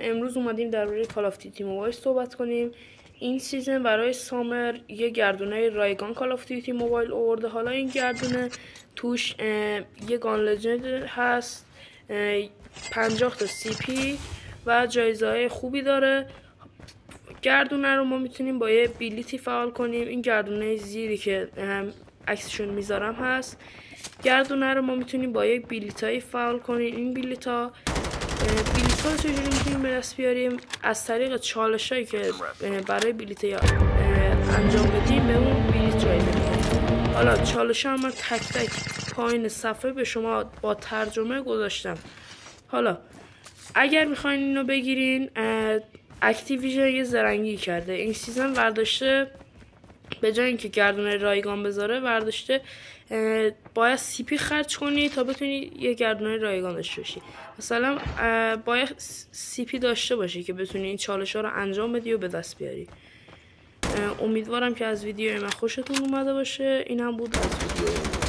امروز اومدیم درباره کال آف دیوتی موبایل صحبت کنیم. این سیزن برای سامر یه گردونه رایگان کال آف دیوتی موبایل آورده. حالا این گردونه توش یه گان لجند هست، 50 تا سی پی و جایزه خوبی داره. گردونه رو ما میتونیم با یه بیلیتی فعال کنیم. این گردونه زیری که عکسشون میذارم هست. گردونه رو ما میتونیم با یک بیلیتایی فعال کنیم. این بیلیتا رو چجوری میتونیم به دست بیاریم؟ از طریق چالشایی که برای بیلیت انجام بدیم به اون بیلیت جایزه میدیم. حالا چالش ها من تک تک پایین صفحه به شما با ترجمه گذاشتم. حالا اگر میخواین اینو بگیرین، اکتیویژن یه زرنگی کرده این سیزن، ورداشته به جای اینکه گردونه رایگان بذاره ورداشته باید سی پی خرج کنی تا بتونی یه گردونه رایگان داشته باشی. مثلا باید سی پی داشته باشی که بتونی این چالش ها رو انجام بدی و به دست بیاری. امیدوارم که از ویدیو من خوشتون اومده باشه. این هم بود از ویدیو.